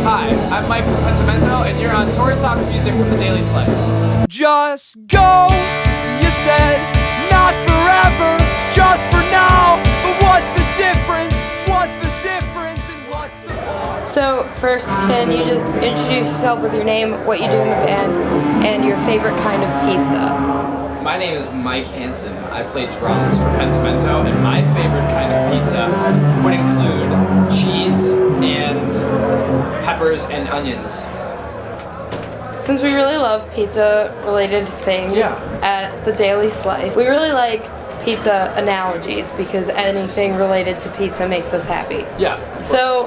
Hi, I'm Mike from Pentimento, and you're on Tori Talks Music from the Daily Slice. Just go, you said, not forever, just for now. But what's the difference? What's the difference and what's the point? So first, can you just introduce yourself with your name, what you do in the band, and your favorite kind of pizza? My name is Mike Hansen. I play drums for Pentimento, and my favorite kind of pizza would include cheese and peppers and onions. Since we really love pizza-related things at the Daily Slice, we really like pizza analogies because anything related to pizza makes us happy. Yeah. So,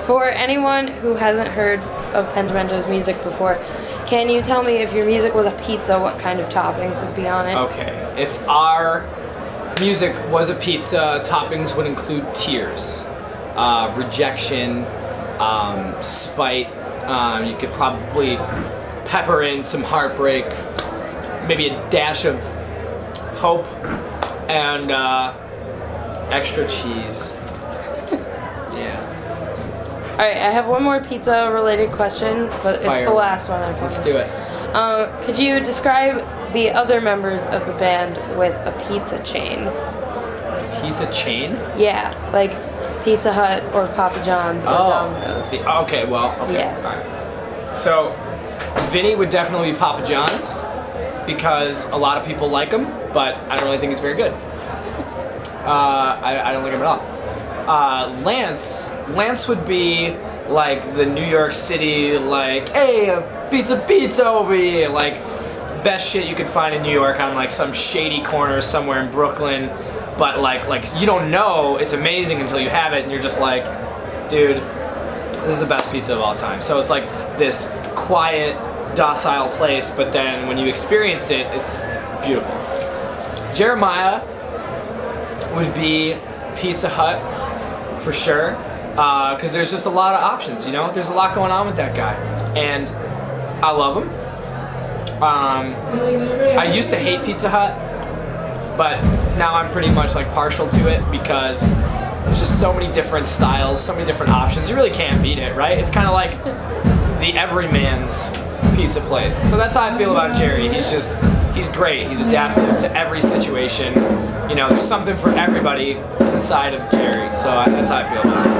for anyone who hasn't heard of Pentimento's music before, can you tell me if your music was a pizza, what kind of toppings would be on it? Okay. If our music was a pizza, toppings would include tears, rejection, spite. You could probably pepper in some heartbreak, maybe a dash of hope, and extra cheese. Yeah. Alright, I have one more pizza-related question, but it's Fire. the last one, I promise. Let's do it. Could you describe the other members of the band with a pizza chain? Pizza chain? Yeah, like Pizza Hut or Papa John's or Domino's. Okay, well, okay. Yes. All right. So, Vinny would definitely be Papa John's because a lot of people like him, but I don't really think he's very good. I don't like him at all. Lance would be like the New York City, like, hey, pizza over here, like best shit you could find in New York on like some shady corner somewhere in Brooklyn, but like you don't know it's amazing until you have it and you're just like, dude, this is the best pizza of all time. So it's like this quiet, docile place, but then when you experience it, it's beautiful. Jeremiah would be Pizza Hut for sure, because there's just a lot of options, you know? There's a lot going on with that guy, and I love him. I used to hate Pizza Hut, but now I'm pretty much like partial to it because there's just so many different styles, so many different options. You really can't beat it, right? It's kind of like the everyman's pizza place. So that's how I feel about Jerry. He's great. He's adaptive to every situation. You know, there's something for everybody inside of Jerry. So that's how I feel about it.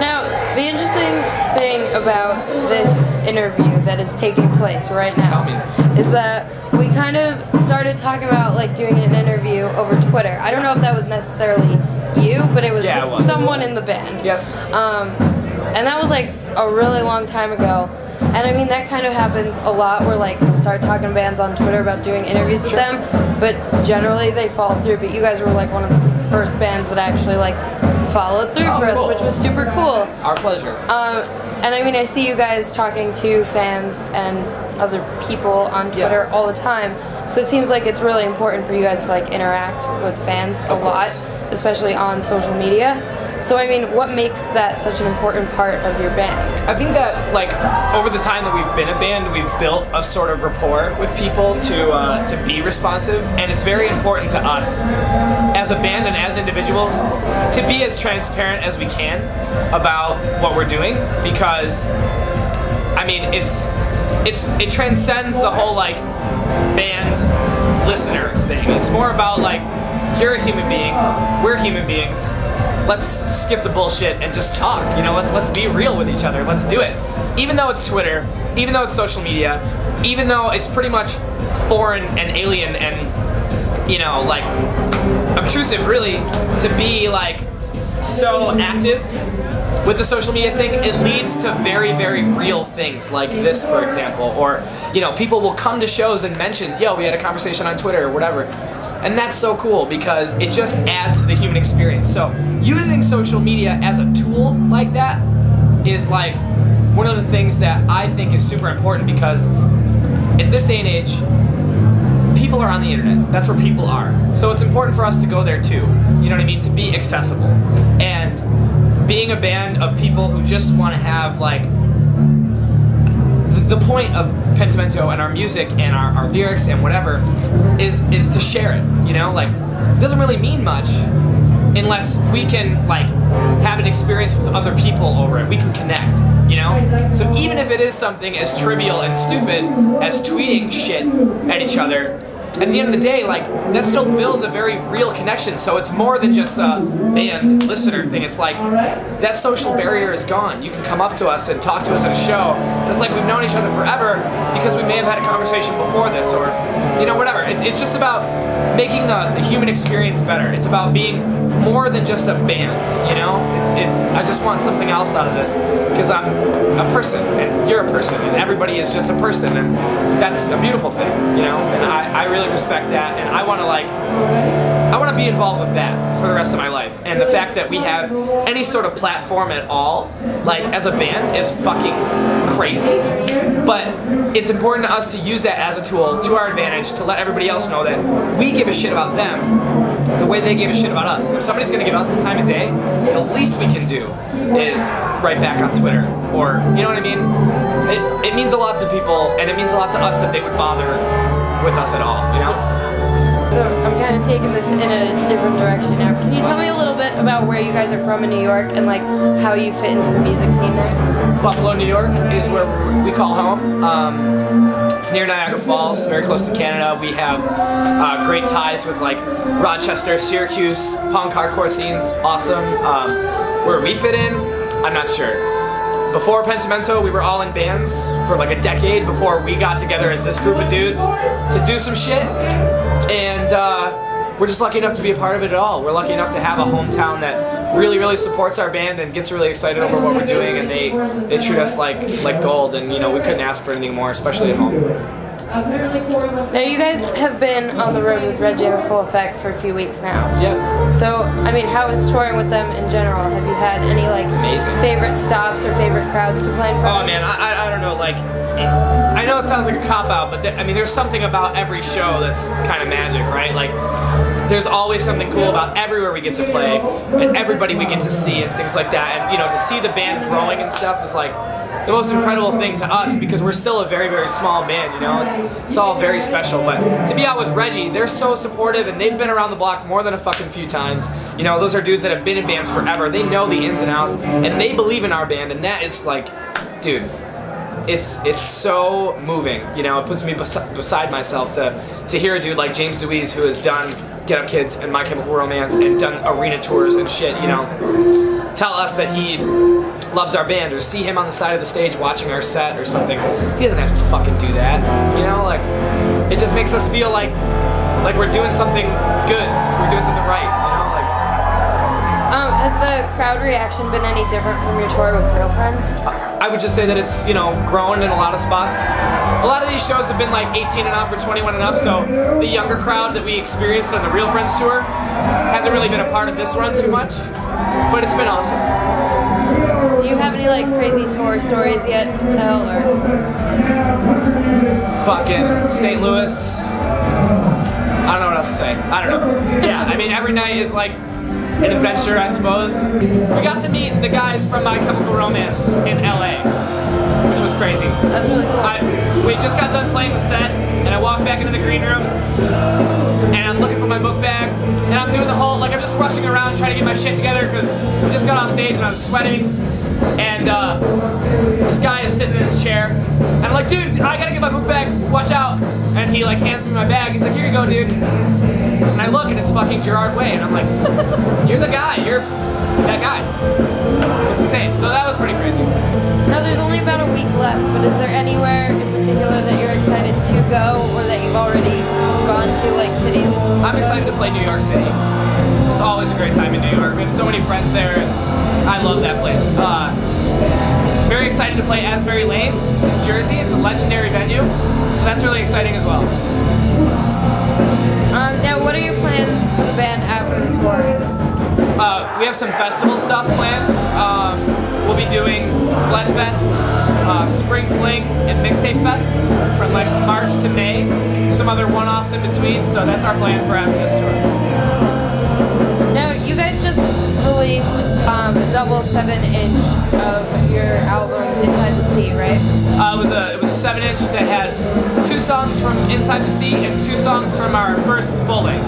Now, the interesting thing about this interview that is taking place right now is that we kind of started talking about like doing an interview over Twitter. I don't know if that was necessarily you, but it was someone in the band. Yep. And that was like a really long time ago. And I mean, that kind of happens a lot where like we'll start talking to bands on Twitter about doing interviews with them, but generally they fall through. But you guys were like one of the first bands that actually like followed through for us, which was super cool. Our pleasure. And I mean, I see you guys talking to fans and other people on Twitter all the time. So it seems like it's really important for you guys to like interact with fans a lot, especially on social media. So I mean, what makes that such an important part of your band? I think that like over the time that we've been a band, we've built a sort of rapport with people to be responsive, and it's very important to us as a band and as individuals to be as transparent as we can about what we're doing, because I mean it transcends the whole like band listener thing. It's more about like, you're a human being, we're human beings. Let's skip the bullshit and just talk. You know, let's be real with each other. Let's do it. Even though it's Twitter, even though it's social media, even though it's pretty much foreign and alien and, you know, like obtrusive really to be like so active with the social media thing, it leads to very, very real things like this, for example. Or, you know, people will come to shows and mention, yo, we had a conversation on Twitter or whatever. And that's so cool because it just adds to the human experience. So using social media as a tool like that is like one of the things that I think is super important, because in this day and age, people are on the internet. That's where people are. So it's important for us to go there too. You know what I mean? To be accessible. And being a band of people who just want to have like the point of Pentimento and our music and our lyrics and whatever is to share it, you know? Like, it doesn't really mean much unless we can, like, have an experience with other people over it. We can connect, you know? So even if it is something as trivial and stupid as tweeting shit at each other, at the end of the day, like, that still builds a very real connection. So it's more than just a band listener thing. It's like, that social barrier is gone. You can come up to us and talk to us at a show, and it's like we've known each other forever because we may have had a conversation before this, or, you know, whatever. It's just about making the human experience better. It's about being more than just a band, you know? I just want something else out of this, because I'm a person, and you're a person, and everybody is just a person, and that's a beautiful thing, you know? And I really respect that, and I want to be involved with that for the rest of my life. And the fact that we have any sort of platform at all, like, as a band, is fucking crazy. But it's important to us to use that as a tool to our advantage, to let everybody else know that we give a shit about them the way they gave a shit about us. And if somebody's gonna give us the time of day, the least we can do is write back on Twitter, or, you know what I mean? It means a lot to people, and it means a lot to us that they would bother with us at all, you know? So I'm kind of taking this in a different direction now. Can you tell me a little bit about where you guys are from in New York, and like how you fit into the music scene there? Buffalo, New York is where we call home. It's near Niagara Falls, very close to Canada. We have great ties with like Rochester, Syracuse, punk hardcore scenes. Awesome. Where we fit in, I'm not sure. Before Pentimento, we were all in bands for like a decade before we got together as this group of dudes to do some shit. And we're just lucky enough to be a part of it at all. We're lucky enough to have a hometown that really, really supports our band and gets really excited over what we're doing, and they treat us like gold, and, you know, we couldn't ask for anything more, especially at home. Now you guys have been on the road with Reggie and the Full Effect for a few weeks now. Yep. So, I mean, how is touring with them in general? Have you had any like Amazing. favorite stops or favorite crowds to play in front Oh of? man, I don't know, like, I know it sounds like a cop-out, but I mean, there's something about every show that's kind of magic, right? Like, there's always something cool about everywhere we get to play, and everybody we get to see, and things like that. And, you know, to see the band growing and stuff is like the most incredible thing to us, because we're still a very, very small band, you know? It's all very special. But to be out with Reggie, they're so supportive, and they've been around the block more than a fucking few times. You know, those are dudes that have been in bands forever. They know the ins and outs, and they believe in our band, and that is like, dude, it's so moving, you know. It puts me beside myself to hear a dude like James Deweese, who has done Get Up Kids and My Chemical Romance and done arena tours and shit, you know, tell us that he loves our band, or see him on the side of the stage watching our set or something. He doesn't have to fucking do that, you know. Like, it just makes us feel like we're doing something good, we're doing something right, you know. Like, has the crowd reaction been any different from your tour with Real Friends? I would just say that it's, you know, grown in a lot of spots. A lot of these shows have been like 18 and up or 21 and up, so the younger crowd that we experienced on the Real Friends tour hasn't really been a part of this run too much, but it's been awesome. Do you have any like crazy tour stories yet to tell, or? Fucking St. Louis. I don't know what else to say. I don't know. Yeah, I mean, every night is like an adventure, I suppose. We got to meet the guys from My Chemical Romance in LA, which was crazy. That's really cool. We just got done playing the set, and I walked back into the green room, and I'm looking for my book bag, and I'm doing the whole, like, I'm just rushing around trying to get my shit together, because we just got off stage and I was sweating, and this guy is sitting in his chair, and I'm like, dude, I gotta get my book bag, watch out, and he like hands me my bag. He's like, here you go, dude. And I look, and it's fucking Gerard Way, and I'm like, you're the guy, you're that guy. It was insane. So that was pretty crazy. Now there's only about a week left, but is there anywhere in particular that you're excited to go, or that you've already gone to, like cities? I'm excited to play New York City. It's always a great time in New York. We have so many friends there, and I love that place. Very excited to play Asbury Lanes in Jersey. It's a legendary venue, so that's really exciting as well. Now, what are your plans for the band after the tour ends? We have some festival stuff planned. We'll be doing Bloodfest, Spring Fling, and Mixtape Fest from like March to May. Some other one-offs in between, so that's our plan for after this tour. Now, you guys just released a double 7-inch of your album Inside the Sea, right? It was a 7-inch that had 2 songs from Inside the Sea and 2 songs from our first full length.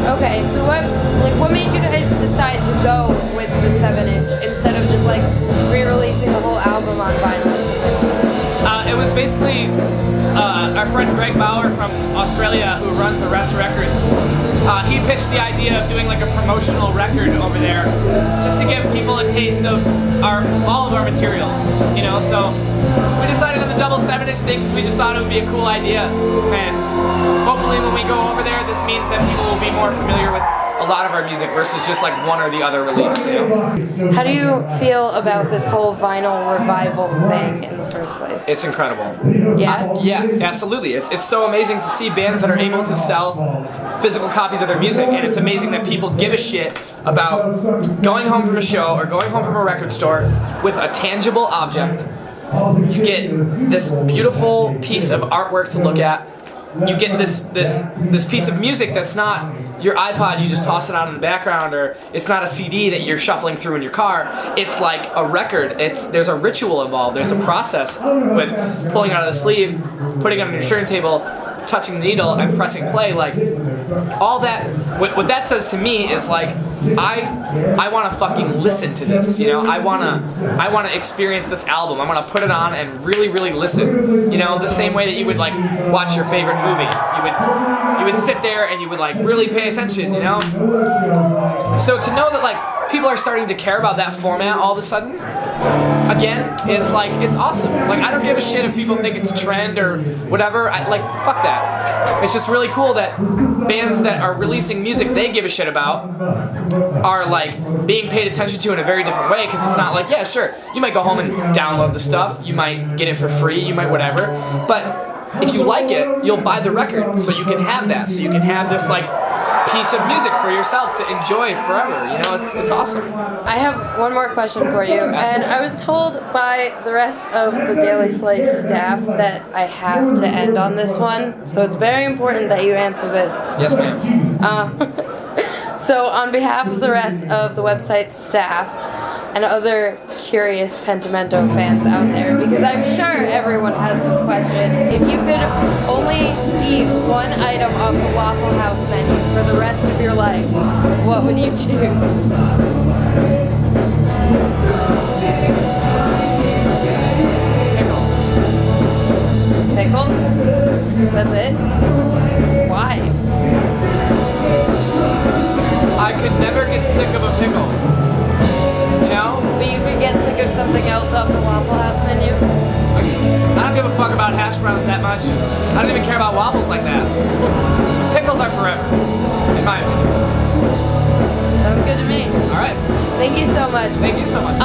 Okay, so what made you guys decide to go with the 7-inch instead of just like re-releasing the whole album on vinyl or something? It was basically our friend Greg Bauer from Australia, who runs Arrest Records. He pitched the idea of doing like a promotional record over there, just to give people a taste of all of our material, you know. So we decided on the double 7-inch thing because we just thought it would be a cool idea, and hopefully when we go over there, this means that people will be more familiar with a lot of our music versus just like one or the other release, you know? How do you feel about this whole vinyl revival thing in the first place? It's incredible. Yeah? Yeah, absolutely. It's so amazing to see bands that are able to sell physical copies of their music, and it's amazing that people give a shit about going home from a show or going home from a record store with a tangible object. You get this beautiful piece of artwork to look at. You get this piece of music that's not your iPod, you just toss it on in the background, or it's not a CD that you're shuffling through in your car. It's like a record. There's a ritual involved. There's a process with pulling out of the sleeve, putting it on your turntable, touching the needle, and pressing play. Like all that. What that says to me is like I want to fucking listen to this. You know, I wanna experience this album. I want to put it on and really listen. You know, the same way that you would like watch your favorite movie. You would sit there and you would like really pay attention. You know. So to know that like people are starting to care about that format all of a sudden, again, is like it's awesome. Like I don't give a shit if people think it's a trend or whatever. Fuck that. It's just really cool that bands that are releasing music they give a shit about are like being paid attention to in a very different way, because it's not like, yeah, sure, you might go home and download the stuff, you might get it for free, you might whatever, but if you like it, you'll buy the record so you can have that, so you can have this like piece of music for yourself to enjoy forever. You know, it's awesome. I have one more question for you, and I was told by the rest of the Daily Slice staff that I have to end on this one, so it's very important that you answer this. Yes, ma'am. So on behalf of the rest of the website's staff and other curious Pentimento fans out there, because I'm sure everyone has this question, if you could only eat one item off the Waffle House menu for the rest of your life, what would you choose? Pickles? That's it? Why? I could never get sick of a pickle. You know? But you could get sick of something else off the Waffle House menu? I don't give a fuck about hash browns that much. I don't even care about waffles like that. Pickles are forever, in my opinion. Sounds good to me. All right. Thank you so much. Thank you so much.